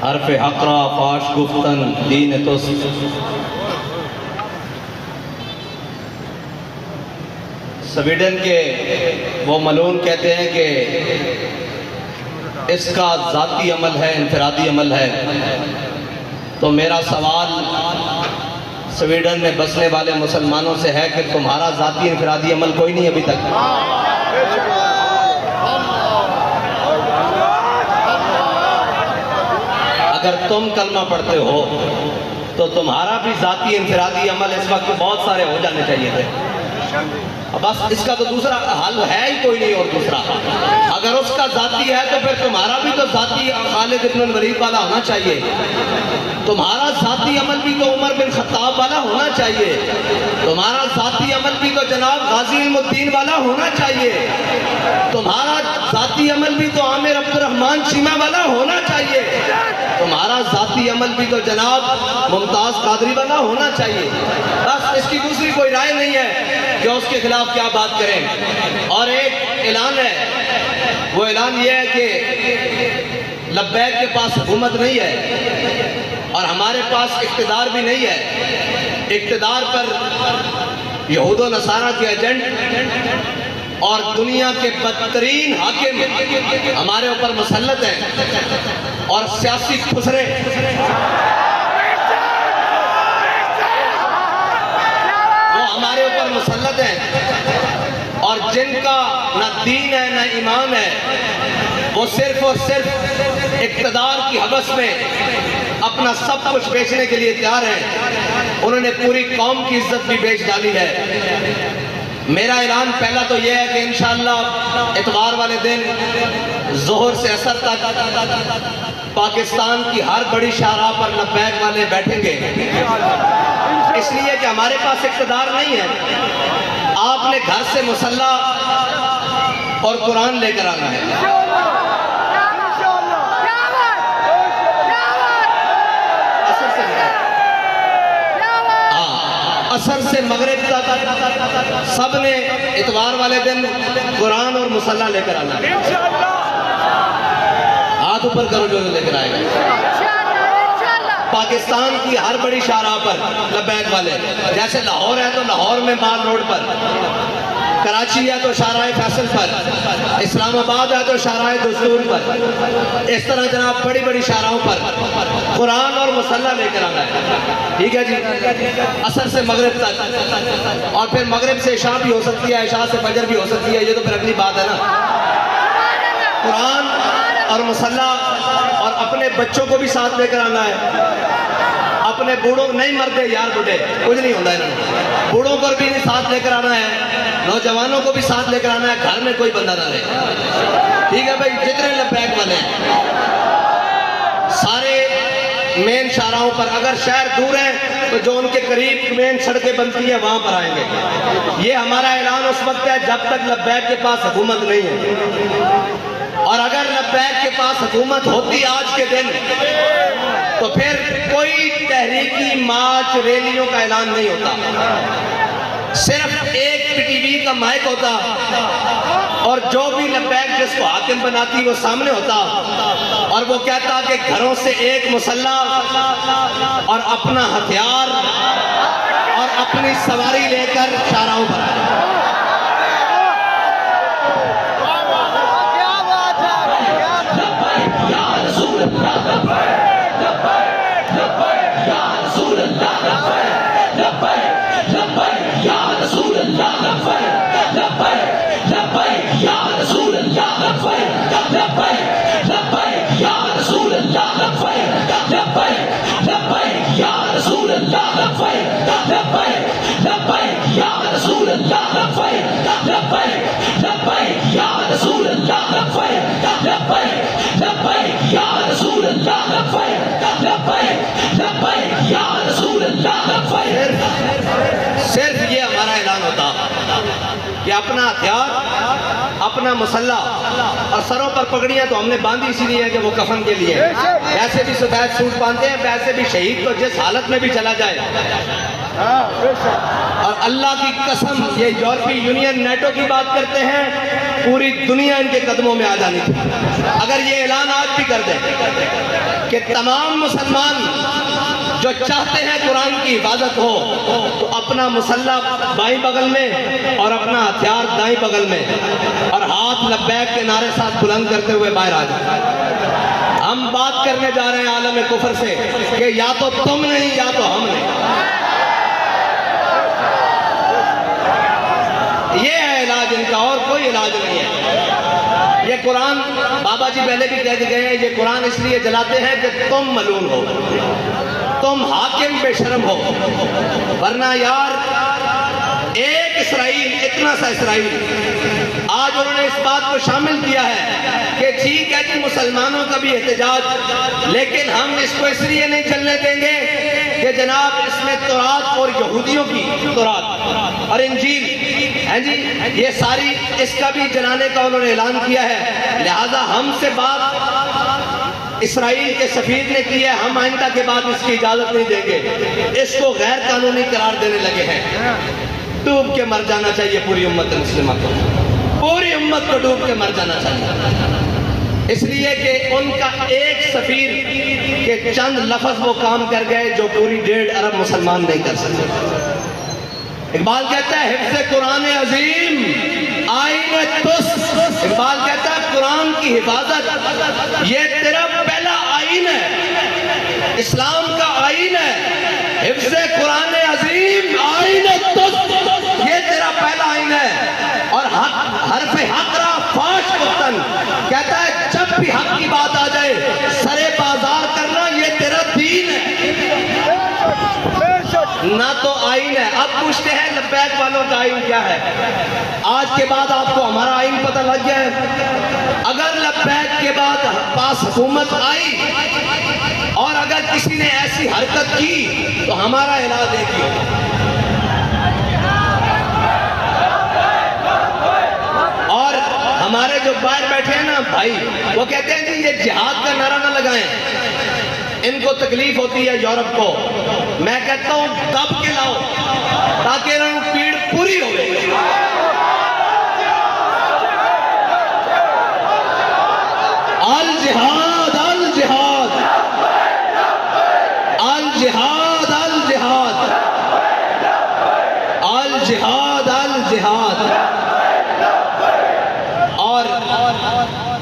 حرف حقرا فاش گفتن دین توست. سویڈن کے وہ ملون کہتے ہیں کہ اس کا ذاتی عمل ہے، انفرادی عمل ہے. تو میرا سوال سویڈن میں بسنے والے مسلمانوں سے ہے کہ تمہارا ذاتی انفرادی عمل کوئی نہیں ابھی تک؟ اگر تم کلمہ پڑھتے ہو تو تمہارا بھی ذاتی انفرادی عمل اس وقت بہت سارے ہو جانے چاہیے تھے. بس اس کا تو دوسرا حل ہے ہی کوئی نہیں. اور دوسرا اگر اس کا ذاتی ہے تو پھر تمہارا بھی تو ذاتی خالد بن الولید والا ہونا چاہیے. تمہارا ذاتی عمل بھی تو عمر بن خطاب والا ہونا چاہیے. تمہارا ذاتی عمل بھی تو جناب غازی علم الدین والا ہونا چاہیے. تمہارا ذاتی عمل بھی تو عامر عبد الرحمن چیمہ والا ہونا چاہیے. تمہارا ذاتی عمل بھی تو جناب ممتاز قادری والا ہونا چاہیے. بس اس کی دوسری کوئی رائے نہیں ہے کہ اس کے خلاف کیا بات کریں. اور ایک اعلان ہے، وہ اعلان یہ ہے کہ لبیک کے پاس حکومت نہیں ہے اور ہمارے پاس اقتدار بھی نہیں ہے. اقتدار پر یہود و نصارہ کے ایجنٹ اور دنیا کے بدترین حاکم ہمارے اوپر مسلط ہیں اور سیاسی خسرے وہ ہمارے اوپر مسلط ہیں اور جن کا نہ دین ہے نہ ایمان ہے. وہ صرف اور صرف اقتدار کی حوث میں اپنا سب کچھ بیچنے کے لیے تیار ہیں. انہوں نے پوری قوم کی عزت بھی بیچ ڈالی ہے. میرا اعلان پہلا تو یہ ہے کہ انشاءاللہ اتوار والے دن ظہر سے عصر تک پاکستان کی ہر بڑی شاہراہ پر لبیک والے بیٹھیں گے. اس لیے کہ ہمارے پاس اقتدار نہیں ہے. آپ نے گھر سے مسلح اور قرآن لے کر آنا ہے. عصر سے مغرب تک سب نے اتوار والے دن قرآن اور مسلح لے کر آنا ہے. ہاتھ اوپر کرو جو لے کر آئے گا. پاکستان کی ہر بڑی شاہراہ پر لبیک والے، جیسے لاہور ہے تو لاہور میں مال روڈ پر، کراچی ہے تو شاہراہ فیصل پر، اسلام آباد ہے تو شاہراہ دستور پر. اس طرح جناب بڑی بڑی شاہراہوں پر قرآن اور مسلح لے کر آنا ہے. ٹھیک ہے جی. عصر سے مغرب تک، اور پھر مغرب سے عشاء بھی ہو سکتی ہے، عشاء سے فجر بھی ہو سکتی ہے. یہ تو پھر اگلی بات ہے نا. قرآن اور مسلح، اور اپنے بچوں کو بھی ساتھ لے کر آنا ہے. اپنے بوڑھوں نہیں مرتے یار، بوڑھے کچھ نہیں ہوتا ہے. بوڑھوں کو بھی ساتھ لے کر آنا ہے، نوجوانوں کو بھی ساتھ لے کر آنا ہے. گھر میں کوئی بندہ نہ رہے. ٹھیک ہے بھائی. جتنے لبیک والے ہیں سارے مین شاہراہوں پر، اگر شہر دور ہیں تو جو ان کے قریب مین سڑکیں بنتی ہیں وہاں پر آئیں گے. یہ ہمارا اعلان اس وقت ہے جب تک لبیک کے پاس حکومت نہیں ہے. اور اگر لبیک کے پاس حکومت ہوتی آج کے دن تو پھر کوئی تحریکی مارچ ریلیوں کا اعلان نہیں ہوتا. صرف ایک پی ٹی وی کا مائک ہوتا اور جو بھی لبیک جس کو حاکم بناتی وہ سامنے ہوتا اور وہ کہتا کہ گھروں سے ایک مسلح اور اپنا ہتھیار اور اپنی سواری لے کر شاہراہوں پر آئے. صرف یہ ہمارا اعلان ہوتا کہ اپنا ہتھیار، اپنا مسلح، اور سروں پر پگڑیاں تو ہم نے باندھی اسی لیے کہ وہ کفن کے لیے. ویسے بھی سفید سوٹ باندھتے ہیں، ویسے بھی شہید تو جس حالت میں بھی چلا جائے. اور اللہ کی قسم یہ یورپی یونین نیٹو کی بات کرتے ہیں، پوری دنیا ان کے قدموں میں آ جانی تھی. اگر یہ اعلان آج بھی کر دیں کہ تمام مسلمان جو چاہتے ہیں قرآن کی حفاظت ہو تو اپنا مسلح بائیں بغل میں اور اپنا ہتھیار دائیں بغل میں اور ہاتھ لبیک کے نعرے ساتھ بلند کرتے ہوئے باہر آ جائیں۔ ہم بات کرنے جا رہے ہیں عالم کفر سے کہ یا تو تم نہیں یا تو ہم نہیں۔ یہ ہے علاج ان کا، اور کوئی علاج نہیں ہے۔ یہ قرآن بابا جی پہلے بھی کہہ گئے ہیں، یہ قرآن اس لیے جلاتے ہیں کہ تم ملعون ہو، تم حاکم بے شرم ہو، ورنہ یار ایک اسرائیل، اتنا سا اسرائیل، آج انہوں نے اس بات کو شامل کیا ہے کہ ٹھیک ہے جی مسلمانوں کا بھی احتجاج، لیکن ہم اس کو اس لیے نہیں چلنے دیں گے کہ جناب اس میں تورات اور یہودیوں کی تورات اور انجیل ہے جی، یہ ساری اس کا بھی جلانے کا انہوں نے اعلان کیا ہے، لہذا ہم سے بات اسرائیل کے سفیر نے کی ہے، ہم آئندہ کے بعد اس کی اجازت نہیں دیں گے، اس کو غیر قانونی قرار دینے لگے ہیں۔ ڈوب کے مر جانا چاہیے پوری امت مسلمہ کو، پوری امت کو ڈوب کے مر جانا چاہیے، اس لیے کہ ان کا ایک سفیر کے چند لفظ وہ کام کر گئے جو پوری 1.5 ارب مسلمان نہیں کر سکتے۔ اقبال کہتا ہے حفظ قرآن عظیم آئین تس، اقبال کہتا ہے قرآن کی حفاظت یہ تیرا پہلا آئین ہے، اسلام کا آئین ہے۔ حفظ قرآن عظیم آئین تس، یہ تیرا پہلا آئین ہے۔ اور حرف حق را فاش گفتن، کہتا ہے جب بھی حق کی بات آ جائے سرے بازار کرنا یہ تیرا دین ہے، نہ تو آئین ہے۔ اب پوچھتے ہیں لبیک والوں کا آئین کیا ہے؟ آج کے بعد آپ کو ہمارا آئین پتہ لگ گیا ہے۔ اگر لبیک کے بعد پاس حکومت آئی اور اگر کسی نے ایسی حرکت کی تو ہمارا علاج ایک ہی ہوگا، اور ہمارے جو باہر بیٹھے ہیں نا بھائی، وہ کہتے ہیں کہ یہ جہاد کا نعرہ نہ لگائیں، ان کو تکلیف ہوتی ہے یورپ کو۔ میں کہتا ہوں دب کے لاؤ تاکہ انہوں پیڑ پوری ہو گئی۔ الجہاد الجہاد الجہاد الجہاد الجہاد الجہاد۔ اور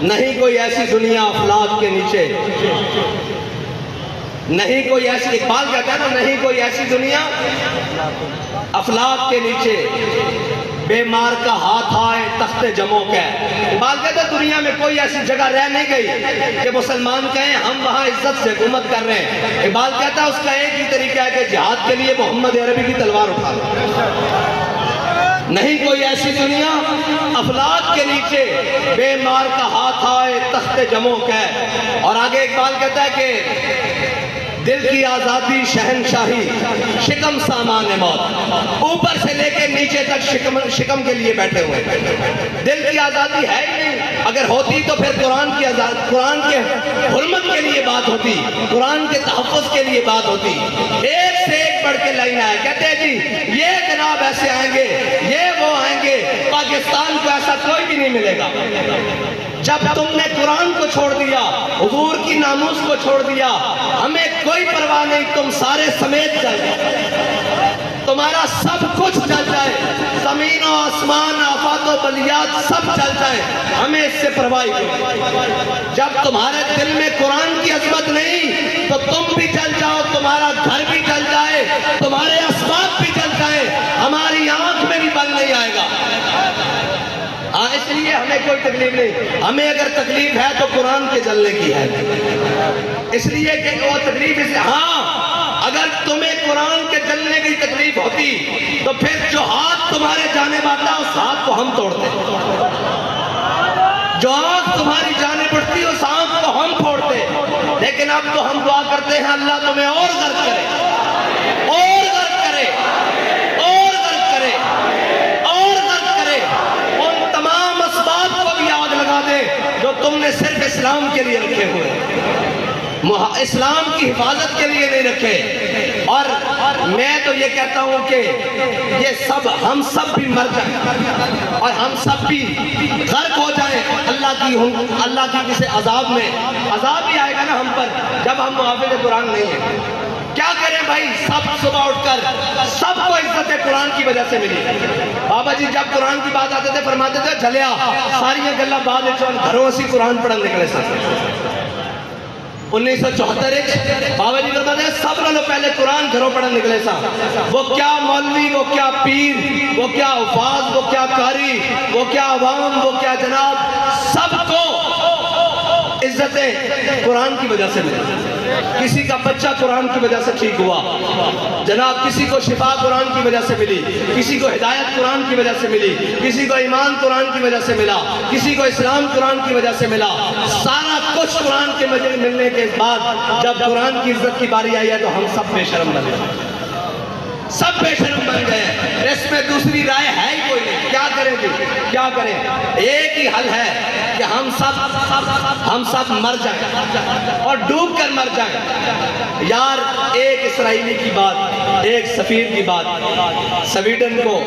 نہیں کوئی ایسی دنیا افلاک کے نیچے، نہیں کوئی ایسی، اقبال کہتا ہے نا نہیں کوئی ایسی دنیا افلاک کے نیچے بیمار کا ہاتھ آئے تخت جموں کا۔ اقبال کہتا ہے دنیا میں کوئی ایسی جگہ رہ نہیں گئی کہ مسلمان کہیں ہم وہاں عزت سے حکومت کر رہے ہیں۔ اقبال کہتا ہے اس کا ایک ہی طریقہ ہے کہ جہاد کے لیے محمد عربی کی تلوار اٹھا لو۔ نہیں کوئی ایسی دنیا افلاک کے نیچے بیمار کا ہاتھ آئے تخت جموں کا۔ اور آگے اقبال کہتا ہے کہ دل کی آزادی شہنشاہی شکم سامان موت، اوپر سے لے کے نیچے تک شکم کے لیے بیٹھے ہوئے۔ دل کی آزادی ہے ہی نہیں، اگر ہوتی تو پھر قرآن کے حرمت کے لیے بات ہوتی، قرآن کے تحفظ کے لیے بات ہوتی۔ ایک سے ایک بڑھ کے لائن آئے، کہتے ہیں جی یہ جناب ایسے آئیں گے، یہ وہ آئیں گے، پاکستان کو ایسا کوئی بھی نہیں ملے گا۔ جب تم نے قرآن کو چھوڑ دیا، حضور کی ناموس کو چھوڑ دیا، ہمیں کوئی پرواہ نہیں، تم سارے سمیت چل جائے، تمہارا سب کچھ چل جائے، زمین و آسمان آفات و بلیات سب چل جائے، ہمیں اس سے پرواہ نہیں۔ جب تمہارے دل میں قرآن کی عظمت نہیں تو تم بھی چل جاؤ، تمہارا گھر بھی چل جائے، تمہارے اسباب بھی چل جائے، ہماری آنکھ میں بھی بل نہیں آئے گا۔ ہاں اس لیے ہمیں کوئی تکلیف نہیں، ہمیں اگر تکلیف ہے تو قرآن کے جلنے کی ہے، اس لیے کہ وہ تکلیف اس، ہاں اگر تمہیں قرآن کے جلنے کی تکلیف ہوتی تو پھر جو ہاتھ تمہارے جانب آتا اس ہاتھ کو ہم توڑتے، جو آنکھ تمہاری جانب اٹھتی اس آنکھ کو ہم پھوڑتے، لیکن اب تو ہم دعا کرتے ہیں اللہ تمہیں اور غرق کرے، اور غرق کرے، اور غرق کرے، اور غرق کرے، ان تمام اسباب کو بھی آگ لگا دے جو تم نے صرف اسلام کے لیے رکھے ہوئے۔ اسلام کی حفاظت کے لیے نہیں رکھے. اور میں تو یہ کہتا ہوں کہ یہ سب ہم سب بھی مر جائیں اور ہم سب بھی غرق ہو جائیں اللہ کی کسی عذاب میں. عذاب بھی آئے گا نا ہم پر جب ہم محافظ قرآن نہیں ہیں. کیا کریں بھائی؟ سب صبح اٹھ کر سب کو عزت قرآن کی وجہ سے ملی. بابا جی جب قرآن کی بات آتے تھے فرماتے تھے جھلیا ساری گلا بعد گھروں سے قرآن پڑھن نکلے سن. 1974 بابا جی فرماتے ہیں سب نے پہلے قرآن گھروں پڑھن نکلے سا. وہ کیا مولوی، وہ کیا پیر، وہ کیا حفاظ، وہ کیا قاری، وہ کیا عوام، وہ کیا جناب، سب کو عزتیں قرآن کی وجہ سے ملی. کسی کا بچہ قرآن کی وجہ سے ٹھیک ہوا جناب، کسی کو شفا قرآن کی وجہ سے ملی، کسی کو ہدایت قرآن کی وجہ سے ملی، کسی کو ایمان قرآن کی وجہ سے ملا، کسی کو اسلام قرآن کی وجہ سے ملا. سارا کچھ قرآن کے وجہ ملنے کے بعد جب قرآن کی عزت کی باری آئی ہے تو ہم سب بے شرم بن گئے، سب بے شرم بن گئے. اس میں دوسری رائے ہے ہی کوئی نہیں. کیا کریں جی؟ کیا کریں؟ ایک ہی حل ہے کہ ہم سب مر جائیں اور ڈوب کر مر جائیں. یار ایک اسرائیلی کی بات، ایک سفیر کی بات سویڈن کو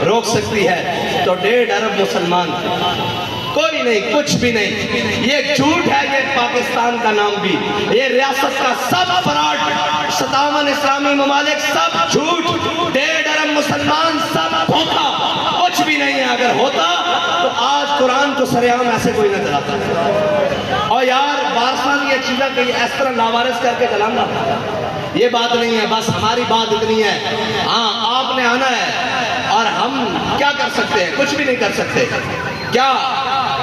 روک سکتی ہے تو 1.5 ارب مسلمان کوئی نہیں، کچھ بھی نہیں. یہ جھوٹ ہے یہ پاکستان کا نام بھی، یہ ریاست کا سب فراڈ، 57 اسلامی ممالک سب جھوٹ، 1.5 ارب مسلمان سب دھوکا، کچھ بھی نہیں ہے. اگر ہوتا تو آج قرآن کو سرعام ایسے کوئی نہ چلاتا. اور یار بارسان یہ چیزیں کہ یہ اس طرح لاوارث کر کے چلانا یہ بات نہیں ہے. بس ہماری بات اتنی ہے، ہاں آپ نے آنا ہے اور ہم کیا کر سکتے ہیں؟ کچھ بھی نہیں کر سکتے. کیا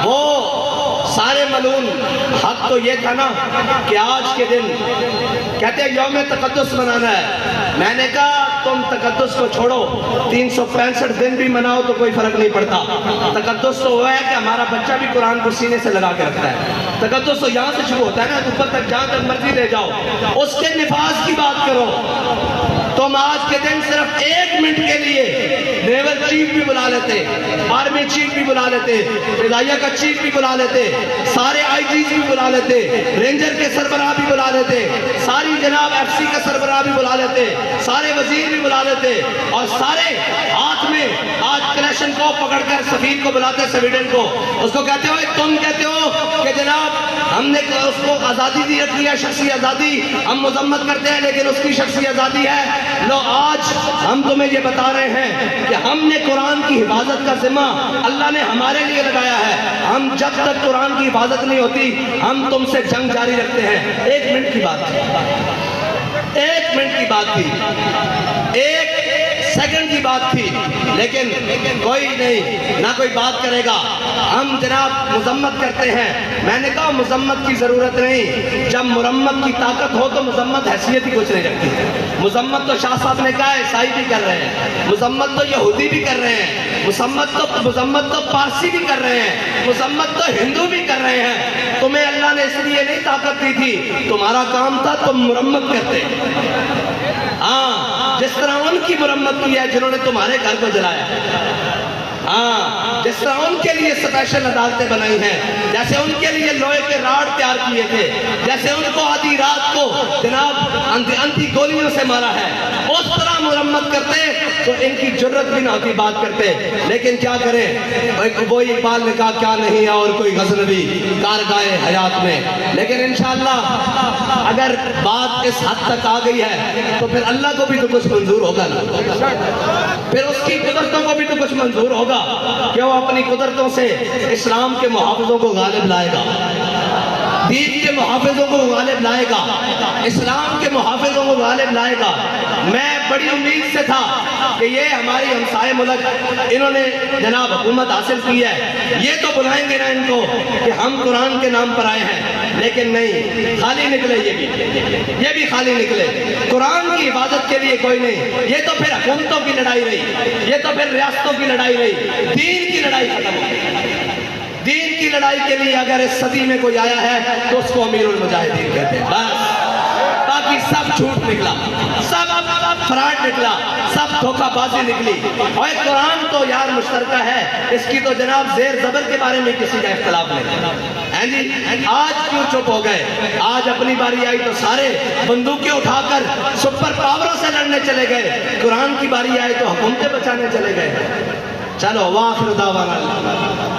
وہ سارے ملعون حق تو یہ تھا نا کہ آج کے دن کہتے ہیں یوم تقدس منانا ہے. میں نے کہا تم تقدس کو چھوڑو، 365 دن بھی مناؤ تو کوئی فرق نہیں پڑتا. تقدس تو وہ ہے کہ ہمارا بچہ بھی قرآن کو سینے سے لگا کے رکھتا ہے. تقدس تو یہاں سے شروع ہوتا ہے نا، اوپر تک جہاں تک مرضی لے جاؤ. اس کے نفاذ کی بات کرو. تم آج کے دن صرف 1 منٹ کے لیے نیول چیف بھی بلا لیتے، آرمی چیف بھی بلا لیتے، فضائیہ کا چیف بھی بلا لیتے، سارے آئی جیز بھی بلا لیتے، رینجر کے سربراہ بھی بلا لیتے، ساری جناب ایف سی کا سربراہ بھی بلا لیتے، سارے وزیر بھی بلا لیتے، اور سارے ہاتھ میں آج کلیشن کو پکڑ کر سفیر کو بلاتے سویڈن کو. اس کو کہتے ہو تم کہتے ہو کہ جناب ہم نے اس کو آزادی دی رکھی ہے، شخصی آزادی، ہم مذمت کرتے ہیں لیکن اس کی شخصی آزادی ہے. لو آج ہم تمہیں یہ بتا رہے ہیں کہ ہم نے قرآن کی حفاظت کا ذمہ اللہ نے ہمارے لیے لگایا ہے. ہم جب تک قرآن کی حفاظت نہیں ہوتی ہم تم سے جنگ جاری رکھتے ہیں. 1 منٹ کی بات تھی، 1 منٹ کی بات تھی، 1 سیکنڈ کی بات تھی، لیکن کوئی نہیں، نہ کوئی بات کرے گا. ہم جناب مذمت کرتے ہیں. میں نے کہا مذمت کی ضرورت نہیں. جب مرمت کی طاقت ہو تو مذمت حیثیت ہی کچھ نہیں رکھتی. مذمت تو شاہ صاحب نے کہا عیسائی بھی کر رہے ہیں، مذمت تو یہودی بھی کر رہے ہیں، مذمت تو پارسی بھی کر رہے ہیں، مذمت تو ہندو بھی کر رہے ہیں. تمہیں اللہ نے اس لیے نہیں طاقت دی تھی، تمہارا کام تھا تم مرمت کرتے. ہاں جس طرح ان کی مرمت کی ہے جنہوں نے تمہارے گھر کو جلایا. ہاں جس طرح ان کے لیے اسپیشل عدالتیں بنائی ہیں، جیسے ان کے لیے لوہے کے راڈ تیار کیے تھے، جیسے ان کو آدھی رات کو جناب انتی گولیوں سے مارا ہے، اس طرح مرمت کرتے تو ان کی جرت بھی نہ ہوتی بات کرتے. لیکن کیا کریں، وہی اقبال نے کہا کیا نہیں ہے اور کوئی غزنوی کارگاہ حیات میں. لیکن انشاءاللہ اگر بات اس حد تک آ گئی ہے تو پھر اللہ کو بھی تو کچھ منظور ہوگا نا، پھر اس کی قدرتوں کو بھی تو کچھ منظور ہوگا کہ وہ اپنی قدرتوں سے اسلام کے محافظوں کو غالب لائے گا، دین کے محافظوں کو غالب لائے گا، اسلام کے محافظوں کو غالب لائے گا. میں بڑی امید سے تھا کہ یہ ہماری ہمسائے ملک انہوں نے جناب حکومت حاصل کی ہے، یہ تو بلائیں گے نا ان کو کہ ہم قرآن کے نام پر آئے ہیں. لیکن نہیں، خالی نکلے یہ بھی خالی نکلے. قرآن کی حفاظت کے لیے کوئی نہیں. یہ تو پھر حکومتوں کی لڑائی رہی، یہ تو پھر ریاستوں کی لڑائی رہی. دین کی لڑائی ختم ہو گئی. دین کی لڑائی کے لیے اگر اس صدی میں کوئی آیا ہے تو اس کو امیر المجاہدین کہتے ہیں. بس باقی سب جھوٹ نکلا، سب فراڈ نکلا، سب دھوکہ بازی نکلی. اور قرآن تو یار مشترکہ ہے، اس کی تو جناب زیر زبر کے بارے میں کسی کا اختلاف نہیں. ہیں جی آج کیوں چپ ہو گئے؟ آج اپنی باری آئی تو سارے بندوقیں اٹھا کر سپر پاوروں سے لڑنے چلے گئے، قرآن کی باری آئی تو حکومتیں بچانے چلے گئے۔ چلو واخر دعوانا